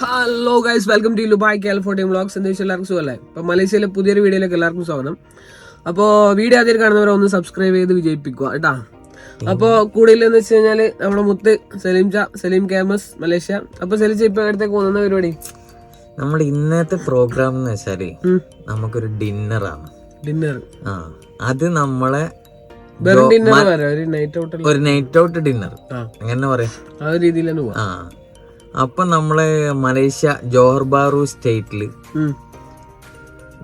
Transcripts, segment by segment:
Hello guys, welcome to ലുബായ് California vlogs. എന്ന് വെച്ചാൽ എല്ലാവർക്കും സുഖമല്ലേ? അപ്പോൾ മലേഷ്യയിലെ പുതിയൊരു വീഡിയോയിലേക്ക് എല്ലാവർക്കും സ്വാഗതം. അപ്പോൾ വീഡിയോ ആദ്യം കാണുന്നവരെ ഒന്ന് സബ്സ്ക്രൈബ് ചെയ്ത് വിജയിപ്പിക്കുക കേട്ടാ. അപ്പോൾ കൂടുതലെന്ന് വെച്ച് കഴിഞ്ഞാൽ നമ്മുടെ മുത്ത് സലീം ക്യാമസ് മലേഷ്യ. അപ്പോൾ സലീം ഇപ്പൊ അടുത്തേക്ക് പോകുന്ന പരിപാടി, നമ്മുടെ ഇന്നത്തെ പ്രോഗ്രാം എന്ന് വെച്ചാല് നമുക്കൊരു ഡിന്നറാണ്. ഡിന്നർ. അത് നമ്മളെ ഒരു നൈറ്റ് ഔട്ട് ഡിന്നർ അങ്ങനെ പറയാം. ആ ഒരു രീതിയിൽ തന്നെ പോവാം. അപ്പൊ നമ്മള് മലേഷ്യ ജോഹർ ബാറു സ്റ്റേറ്റില്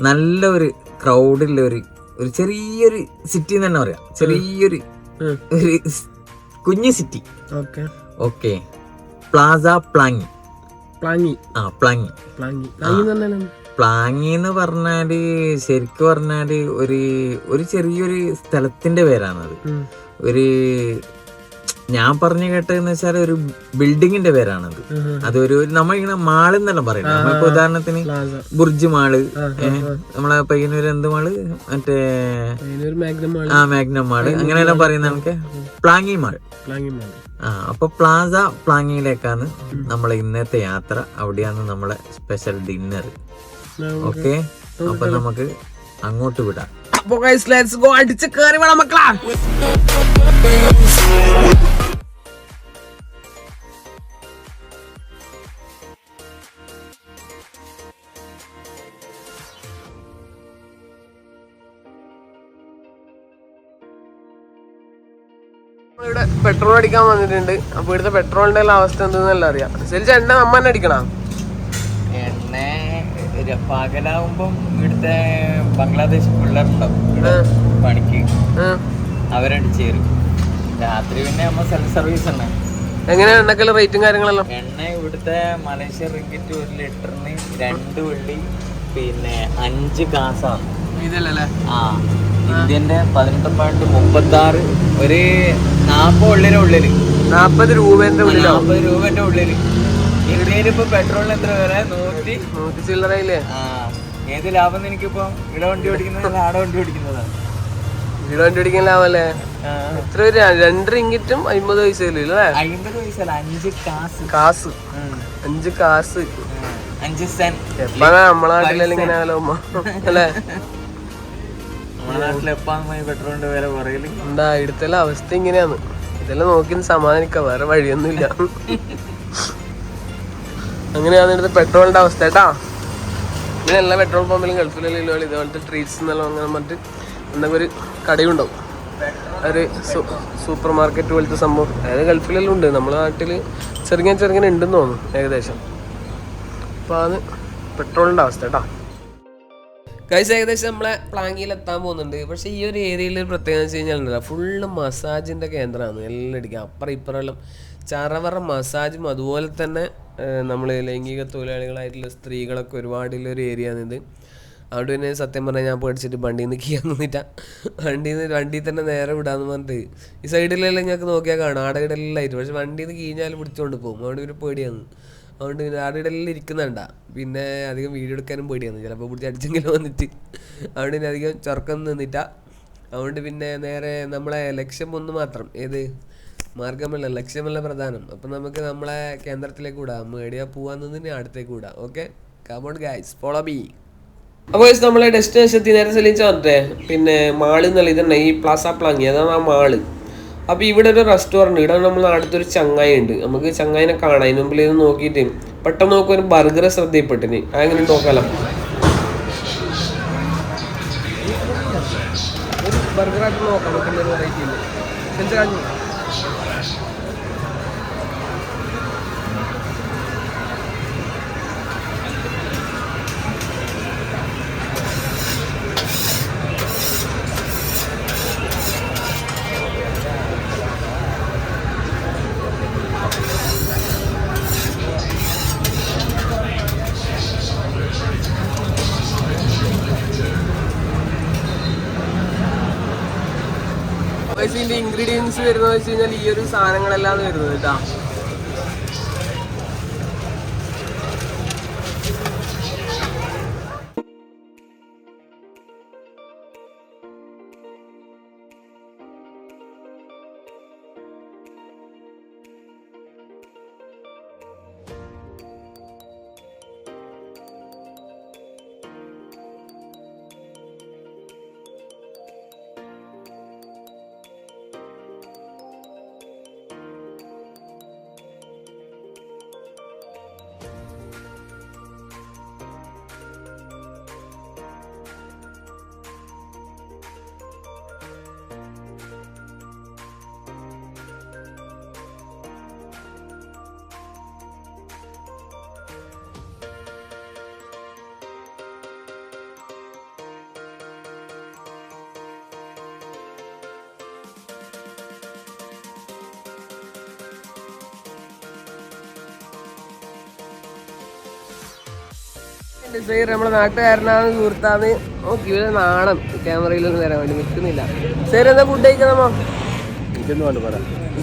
നല്ല ഒരു ക്രൗഡുള്ള ഒരു ചെറിയൊരു സിറ്റി തന്നെ പറയാം. ചെറിയൊരു ഒരു കുഞ്ഞു സിറ്റി. ഓക്കെ, പ്ലാസ പ്ലാങ്ങി. പ്ലാങ്ങി എന്ന് പറഞ്ഞാല് ശരിക്കും പറഞ്ഞാല് ഒരു ചെറിയൊരു സ്ഥലത്തിന്റെ പേരാണത്. ഒരു ഞാൻ പറഞ്ഞു കേട്ടതെന്ന് വെച്ചാൽ ഒരു ബിൽഡിങ്ങിന്റെ പേരാണത്. അതൊരു നമ്മളിങ്ങനെ മാള് എന്നെല്ലാം പറയുന്നത്. നമ്മളിപ്പോ ഉദാഹരണത്തിന് ബുർജ് മാള്, നമ്മളെ പയ്യന്നൂർ എന്ത് മാള്, മറ്റേ മാഗ്നം മാള്, അങ്ങനെയെല്ലാം പറയുന്ന നമുക്ക് പ്ലാങ്ങി മാൾ. അപ്പൊ പ്ലാസ പ്ലാങ്ങിയിലേക്കാണ് നമ്മളെ ഇന്നത്തെ യാത്ര. അവിടെയാണ് നമ്മളെ സ്പെഷ്യൽ ഡിന്നർ. ഓക്കെ, അപ്പൊ നമുക്ക് അങ്ങോട്ട് വിടാം. അപ്പൊ ഗയ്സ്, ലെറ്റ്സ് ഗോ. അടിച്ച് കേറി വേണം മക്കളാ. ഇവിടെ പെട്രോൾ അടിക്കാൻ വന്നിട്ടുണ്ട്. അപ്പൊ ഇവിടുത്തെ പെട്രോളിന്റെ അവസ്ഥ എന്തെന്നല്ല അറിയാം. ശരിച്ച എണ്ണ നമ്മ തന്നെ അടിക്കണം. എണ്ണ പകലാവുമ്പം ഇവിടുത്തെ ബംഗ്ലാദേശ് പിള്ളേരുണ്ടാവും പണിക്ക്, അവരടിച്ചു തരും. രാത്രി പിന്നെ നമ്മ സെൽഫ് സർവീസ് തന്നെ. എങ്ങനെയാ എണ്ണക്കുള്ള റേറ്റും കാര്യങ്ങളെല്ലാം? എണ്ണ ഇവിടുത്തെ മലേഷ്യ റിംഗിറ്റ് 1 ലിറ്ററിന് 2 വെള്ളി, പിന്നെ 5 കാസാണ് ഇതല്ലേ. ഇന്ത്യന്റെ 18.36, ഒരു 40 ഉള്ളില് 40 രൂപേന്റെ ഉള്ളിലോ? 40 രൂപന്റെ ഉള്ളില്. ഇന്ത്യയിൽ ഇപ്പൊ പെട്രോളിന് എത്ര വരെ? 100 ചില്ലറയില്ലേ? ഏത് ലാഭം? എനിക്കിപ്പോ ഇവിടെ വണ്ടി ഓടിക്കുന്നത് ആടെ വണ്ടി ഓടിക്കുന്നതാണ്. ഇവിടെ വണ്ടി ഓടിക്കാൻ ലാഭല്ലേ? എത്ര 2 റിംഗിറ്റും 50 പൈസയില്ലേ? 50 പൈസ 5 കാസ്. 5 കാസ്, 5 സെന്റ്. എപ്പോഴാ നമ്മളെ നാട്ടിലെല്ലാം ഇങ്ങനെ അല്ലേ? നമ്മുടെ നാട്ടിൽ എപ്പാന്ന് പെട്രോളിന്റെ വില പറയല് എന്താ? ഇവിടുത്തെ അവസ്ഥ ഇങ്ങനെയാണ്. ഇതെല്ലാം നോക്കി സമാധാനിക്കാം, വേറെ വഴിയൊന്നുമില്ല. അങ്ങനെയാണ് ഇവിടുത്തെ പെട്രോളിന്റെ അവസ്ഥ കേട്ടാ. പിന്നെ എല്ലാ പെട്രോൾ പമ്പിലും ഗൾഫിലെല്ലാം ഇതുപോലത്തെ ട്രീറ്റ്സ് എന്നെല്ലാം അങ്ങനെ മറ്റ് എന്തെങ്കിലും ഒരു കടയുണ്ടാവും. ഒരു സൂപ്പർ മാർക്കറ്റ് പോലത്തെ സംഭവം. അതായത് ഗൾഫിലെല്ലാം ഉണ്ട്, നമ്മുടെ നാട്ടിൽ ചെറുങ്ങനെ ഉണ്ടെന്ന് തോന്നുന്നു ഏകദേശം. അപ്പോൾ അത് പെട്രോളിൻ്റെ അവസ്ഥ കേട്ടോ. ഗൈസ്, ഏകദേശം നമ്മളെ പ്ലാങ്ങിയിൽ എത്താൻ പോകുന്നുണ്ട്. പക്ഷേ ഈ ഒരു ഏരിയയിൽ ഒരു പ്രത്യേകത വെച്ച് കഴിഞ്ഞാൽ ഫുള്ള് മസാജിൻ്റെ കേന്ദ്രമാണ്. എല്ലാം അടിക്കുക, അപ്പുറം ഇപ്പുറമെല്ലാം ചറവറ മസാജും. അതുപോലെ തന്നെ നമ്മൾ ലൈംഗിക തൊഴിലാളികളായിട്ടുള്ള സ്ത്രീകളൊക്കെ ഒരുപാടുള്ളൊരു ഏരിയ ആണിത്. അവിടെ തന്നെ സത്യം പറഞ്ഞാൽ ഞാൻ പേടിച്ചിട്ട് വണ്ടിയിൽ നിന്ന് കീയാൻ നിന്നിട്ടാ. വണ്ടിയിൽ തന്നെ നേരെ വിടാന്ന് പറഞ്ഞിട്ട് ഈ സൈഡിലെല്ലാം ഞങ്ങൾക്ക് നോക്കിയാൽ കാണാം ആടയിടെല്ലാം ആയിട്ട്. പക്ഷെ വണ്ടിയിൽ നിന്ന് കീഞ്ഞാൽ പിടിച്ചോണ്ട് പോകും. അതുകൊണ്ട് ഒരു പേടിയാണ്. അതുകൊണ്ട് പിന്നെ ആടയിടെല്ലാം ഇരിക്കുന്നുണ്ട. പിന്നെ അധികം വീഡിയോ എടുക്കാനും പേടിയാണ്, ചിലപ്പോൾ പിടിച്ച് അടിച്ചെങ്കിലും വന്നിട്ട്. അതുകൊണ്ട് പിന്നെ അധികം ചൊറക്കം നിന്നിട്ടാ. അതുകൊണ്ട് പിന്നെ നേരെ നമ്മളെ ലക്ഷ്യം ഒന്ന് മാത്രം, ഏത് മാർഗമല്ല, ലക്ഷ്യമല്ല പ്രധാനം. അപ്പം നമുക്ക് നമ്മളെ കേന്ദ്രത്തിലേക്ക് വിടാം. മേടിയാ പോവാന്നതിന് അടുത്തേക്ക് വിടാം. Okay, come on guys, follow me. അപ്പോൾ നമ്മളെ ഡെസ്റ്റിനേഷൻ എത്തി. നേരെ സലീച്ച പറഞ്ഞേ പിന്നെ മാള് എന്നല്ല, ഇതന്നെ ഈ പ്ലാസ പ്ലാങ്ങി, അതാണ് ആ മാള്. അപ്പോൾ ഇവിടെ ഒരു റെസ്റ്റോറൻറ്റ്, ഇവിടെ നമ്മൾ അടുത്തൊരു ചങ്ങായി ഉണ്ട്. നമുക്ക് ചങ്ങായിനെ കാണാം. അതിന് മുമ്പിൽ ഇത് നോക്കിയിട്ട് പെട്ടെന്ന് നോക്കുക ഒരു ബർഗർ ശ്രദ്ധയിപ്പെട്ടിന്. അങ്ങനെ നോക്കാലോ, ബർഗറായിട്ട് നോക്കാം. നമുക്ക് വെറൈറ്റി ഇല്ല. ഇതിന്റെ ഇൻഗ്രീഡിയൻസ് വരുന്നത് വെച്ച് കഴിഞ്ഞാൽ ഈ ഒരു സാധനങ്ങളെല്ലാം വരുന്നത് കേട്ടാ. ഡിസൈർ നമ്മുടെ നാട്ടുകാരനാണ്, സുഹൃത്താന്ന്. നോക്കി ഇവിടെ നാണം ക്യാമറയിലൊന്നും തരാൻ വേണ്ടി നിൽക്കുന്നില്ല. സൈർ എന്താ ഫുഡ് കഴിക്കണമോ?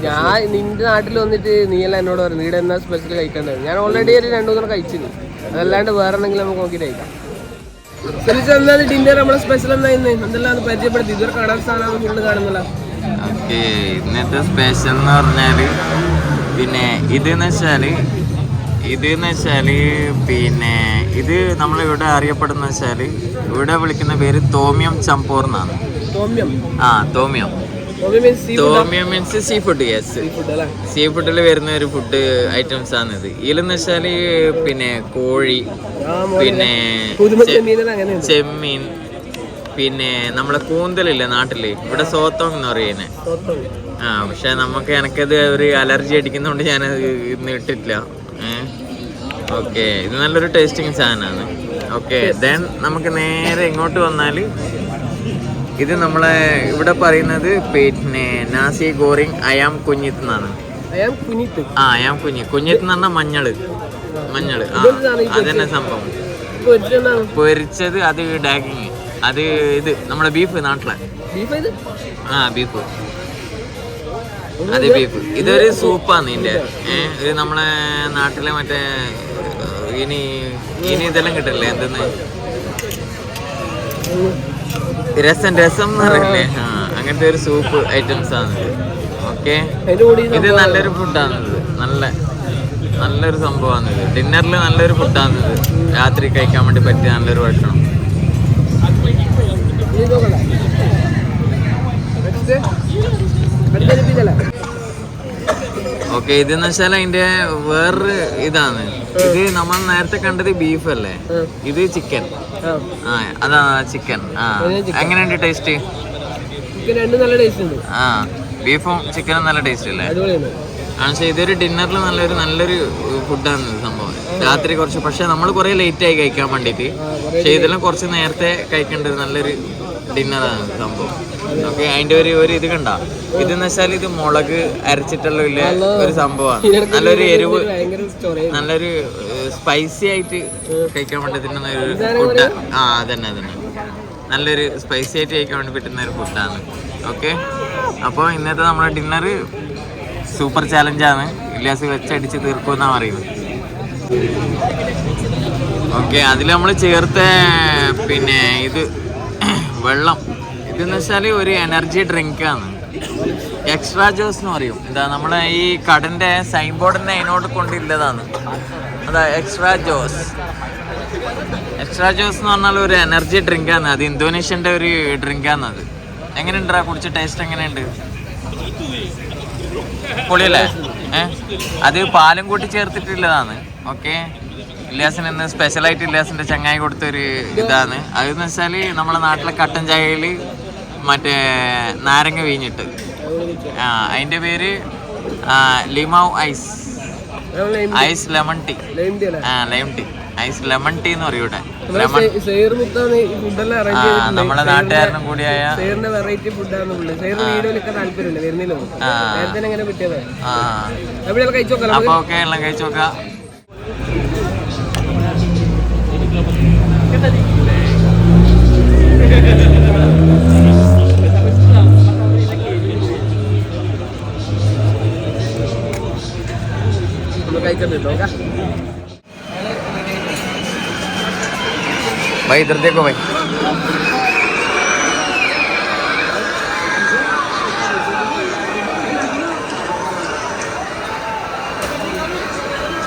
ഞാൻ നിന്റെ നാട്ടിൽ വന്നിട്ട് നീയെല്ലാം എന്നോട് പറഞ്ഞു ഇവിടെ എന്നാ സ്പെഷ്യൽ കഴിക്കേണ്ടത്. ഞാൻ ഓൾറെഡി ഒരു 2-3 കഴിച്ചിന്. അതല്ലാണ്ട് വേറെ എന്തെങ്കിലും നമുക്ക് നോക്കിയിട്ട് കഴിക്കാം. എന്നാ ഡിന്നർ നമ്മുടെ സ്പെഷ്യൽ എന്താ ഇന്ന്? എന്തെല്ലാം പരിചയപ്പെടുത്തി? ഇതൊരു കാണാൻ സാധനം ഫുള്ള് കാണുന്നില്ല. ഓക്കെ, ഇന്നത്തെ സ്പെഷ്യൽ എന്ന് പറഞ്ഞാല് പിന്നെ ഇതെന്ന് വെച്ചാല് പിന്നെ ഇത് നമ്മളിവിടെ അറിയപ്പെടുന്ന വെച്ചാല് ഇവിടെ വിളിക്കുന്ന പേര് തോമിയം ചമ്പോർ എന്നാണ്. തോമിയം മീൻസ് സീ ഫുഡ്. യെസ്, സീ ഫുഡിൽ വരുന്ന ഒരു ഫുഡ് ഐറ്റംസ് ആണ് ഇത്. ഇതിലെന്ന് വെച്ചാല് പിന്നെ കോഴി, പിന്നെ ചെമ്മീൻ, പിന്നെ നമ്മളെ കൂന്തലില്ലേ നാട്ടില്, ഇവിടെ സോത്തോങ് എന്ന് പറയുന്നത്. പക്ഷെ എനിക്കത് ഒരു അലർജി അടിക്കുന്നതുകൊണ്ട് ഞാൻ ഇന്ന് ഇട്ടിട്ടില്ല. ഓക്കെ, ഇത് നല്ലൊരു ടേസ്റ്റിങ് സാധനമാണ്. ഓക്കെ, ദെൻ നമുക്ക് നേരെ ഇങ്ങോട്ട് വന്നാൽ ഇത് നമ്മളെ ഇവിടെ പറയുന്നത് പിന്നെ നാസി ഗോറിങ് അയാം കുഞ്ഞിത്ത് എന്നാണ്. അയാം കുഞ്ഞിത്ത് എന്ന് പറഞ്ഞാൽ മഞ്ഞള് അതന്നെ സംഭവം. പൊരിച്ചത് അത് ഡാഗിങ്, അത് ഇത് നമ്മുടെ ബീഫ്, നാട്ടിലെ ബീഫ്, അത് ബീഫ്. ഇതൊരു സൂപ്പാണ് ഇതിന്റെ. ഇത് നമ്മളെ നാട്ടിലെ മറ്റേ ഇനി ഇതെല്ലാം കിട്ടില്ലേ, എന്തെന്ന് രസം എന്ന് പറയില്ലേ, അങ്ങനത്തെ ഒരു സൂപ്പ് ഐറ്റംസ് ആണ് ഇത്. ഓക്കെ, ഇത് നല്ലൊരു ഫുഡാണിത്, നല്ലൊരു സംഭവമാണ് ഇത്. ഡിന്നറിൽ നല്ലൊരു ഫുഡാണിത്, രാത്രി കഴിക്കാൻ വേണ്ടി പറ്റിയ നല്ലൊരു ഭക്ഷണം. ഓക്കെ, ഇതെന്ന് വെച്ചാൽ അതിന്റെ വേറൊരു ഇതാണ്. ഇത് നമ്മൾ നേരത്തെ കണ്ടത് ബീഫ് അല്ലേ, ഇത് ചിക്കൻ. അതാ ചിക്കൻ. എങ്ങനെയുണ്ട് ടേസ്റ്റ്? ബീഫും ചിക്കനും നല്ല ടേസ്റ്റ് അല്ലേ? പക്ഷേ ഇതൊരു ഡിന്നറിൽ നല്ലൊരു ഫുഡാണ് സംഭവം. രാത്രി കുറച്ച്, പക്ഷെ നമ്മൾ കുറെ ലേറ്റ് ആയി കഴിക്കാൻ വേണ്ടിയിട്ട്. പക്ഷെ ഇതെല്ലാം കുറച്ച് നേരത്തെ കഴിക്കേണ്ടത് നല്ലൊരു ഡിന്നറാണ് സംഭവം. ഓക്കെ, അതിന്റെ ഒരു ഇത് കണ്ട, ഇതെന്ന് വെച്ചാൽ ഇത് മുളക് അരച്ചിട്ടുള്ള ഒരു സംഭവമാണ്. നല്ലൊരു എരിവ്, നല്ലൊരു സ്പൈസി ആയിട്ട് കഴിക്കാൻ വേണ്ടി തിന്നുന്ന ഒരു ഫുഡ്. അതന്നെ നല്ലൊരു സ്പൈസി ആയിട്ട് കഴിക്കാൻ വേണ്ടി പറ്റുന്ന ഒരു ഫുഡാണ്. ഓക്കെ, അപ്പോൾ ഇന്നത്തെ നമ്മുടെ ഡിന്നർ സൂപ്പർ ചാലഞ്ചാണ്. ഇല്യാസ് വെച്ചടിച്ച് തീർക്കുമെന്നാണ് പറയുന്നത്. ഓക്കെ, അതിൽ നമ്മൾ ചേർത്ത പിന്നെ ഇത് വെള്ളം, ഇതെന്ന് വെച്ചാൽ ഒരു എനർജി ഡ്രിങ്ക് ആണ്. എക്സ്ട്രാ ജോസ് എന്ന് പറയും. എന്താ നമ്മളെ ഈ കടന്റെ സൈൻ ബോർഡിനെ അതിനോട് കൊണ്ടില്ലതാണ്. അതാ എക്സ്ട്രാ ജോസ് എന്ന് പറഞ്ഞാൽ ഒരു എനർജി ഡ്രിങ്ക് ആണ്. അത് ഇന്തോനേഷ്യന്റെ ഒരു ഡ്രിങ്ക് ആണ്. അത് എങ്ങനെയുണ്ടാ കുടിച്ച ടേസ്റ്റ്? എങ്ങനെയുണ്ട്? പൊളിയല്ലേ? അത് പാലും കൂട്ടി ചേർത്തിട്ടുള്ളതാണ്. ഓക്കെ, ഇല്യാസിന് ഇന്ന് സ്പെഷ്യലായിട്ട് ഇല്യാസിന്റെ ചങ്ങായി കൊടുത്തൊരു ഇതാണ്. അതെന്ന് വെച്ചാല് നമ്മളെ നാട്ടിലെ കട്ടൻ ചായയിൽ മറ്റേ നാരങ്ങ വീഞ്ഞിട്ട്, അതിന്റെ പേര് ലിമാവ് ice lemon tea. Lime tea, ice lemon tea എന്ന് പറയും ഇവിടെ. നമ്മളെ നാട്ടുകാരനും കൂടിയായ അപ്പൊ ഓക്കെ, എല്ലാം കഴിച്ചു നോക്കാം. भाई इधर देखो भाई,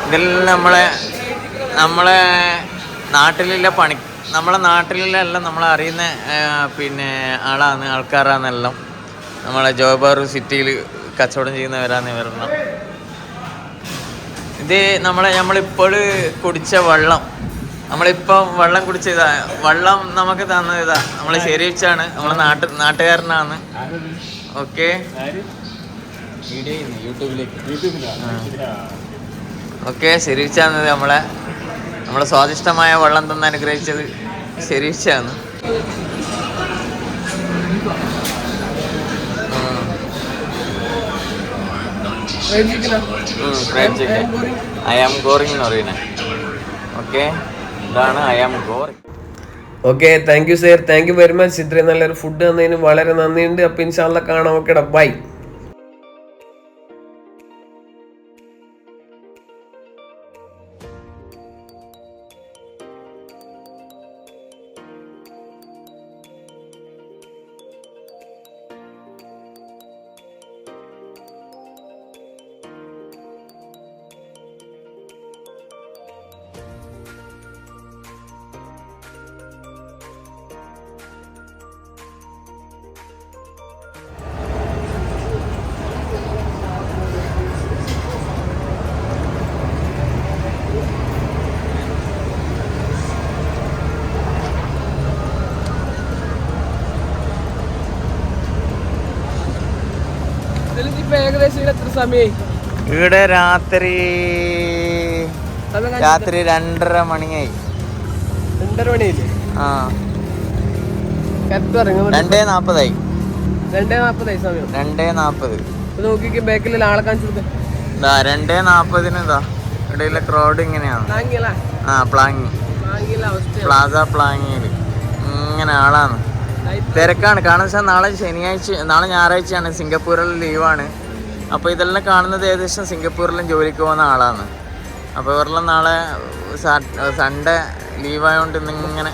ഇതിൽ നമ്മളെ നാട്ടിലുള്ള നമ്മളെ നാട്ടിലെല്ലാം നമ്മളെ അറിയുന്ന പിന്നെ ആൾക്കാരാണെല്ലാം. നമ്മളെ ജോബാറു സിറ്റിയിൽ കച്ചവടം ചെയ്യുന്നവരാണ് ഇവരെല്ലാം. ഇത് നമ്മളിപ്പോൾ കുടിച്ച വെള്ളം, നമ്മളിപ്പം വെള്ളം കുടിച്ചതാ. വെള്ളം നമുക്ക് തന്നതാ നമ്മളെ ശരിവെച്ചാണ്, നമ്മളെ നാട്ടുകാരനാണ്. ഓക്കെ, ഓക്കെ, ശരിവെച്ചാണ് നമ്മളെ സ്വാദിഷ്ടമായ വെള്ളം തന്ന് അനുഗ്രഹിച്ചത് ശരിവെച്ചാണ്. ഫ്രൈഡ് ചിക്കൻ അയാം ഗോറിങ് എന്ന് പറയുന്നത്. ഓക്കെ, ഇതാണ് ഐ ആം ഗോറി. Okay, thank you sir, thank you very much. ഇത്രയും നല്ലൊരു ഫുഡ് തന്നതിന് വളരെ നന്ദിയുണ്ട്. അപ്പം ഇൻഷാല്ലാ കാണാം. ഓക്കേടാ, ബൈ. ഏകദേശം എത്ര സമയമായി? ഇവിടെ രാത്രി 2:30 മണിയായി. 2:30 മണിയായില്ലേ? ആ, കറക്റ്റ് പറഞ്ഞു. 2:40 2:40 സമയം. 2:40. നോക്കിക്ക് ബാക്കിൽ ആളെ കാണിച്ചു കൊടുത്തേ. 2:40 ഇതാ ഇടയിലെ ക്രൗഡ് ഇങ്ങനെയാണ്. ആ, പ്ലാങ്ങി പ്ലാസ പ്ലാങ്ങിയില് ഇങ്ങനെ ആളാണ്, തിരക്കാണ്. കാരണം വെച്ചാൽ നാളെ ഞായറാഴ്ചയാണ്, സിംഗപ്പൂരിൽ ലീവാണ്. അപ്പോൾ ഇതെല്ലാം കാണുന്നത് ഏകദേശം സിംഗപ്പൂരിലും ജോലിക്ക് പോകുന്ന ആളാണ്. അപ്പോൾ ഇവരെല്ലാം നാളെ സൺഡേ ലീവായതുകൊണ്ട് ഇന്നിങ്ങനെ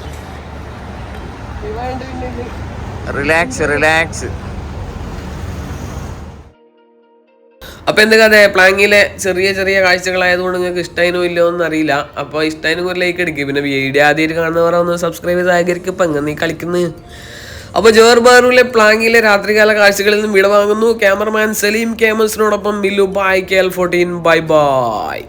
റിലാക്സ്. അപ്പോൾ എന്താ കഥ, പ്ലാങ്ങിലെ ചെറിയ ചെറിയ കാഴ്ചകളായതുകൊണ്ട് നിങ്ങൾക്ക് ഇഷ്ടമായിനോ ഇല്ലോ എന്ന് അറിയില്ല. അപ്പോൾ ഇഷ്ടമായിരുന്നു ഒരു ലൈക്ക് അടിക്കുക. പിന്നെ വീഡിയോ ആദ്യമായിട്ട് കാണുന്നവർ ഒന്ന് സബ്സ്ക്രൈബ് ചെയ്ത് സഹകരിക്കും. ഇപ്പം എങ്ങനെ നീ കളിക്കുന്നത്. അപ്പോൾ ജോഹർ ബാറൂലെ പ്ലാങ്ങിലെ രാത്രികാല കാഴ്ചകളിൽ നിന്നും വിട വാങ്ങുന്നു. ക്യാമറമാൻ സലീം ക്യാമൽസിനോടൊപ്പം മില്ലു ബൈ KL14. Bye by.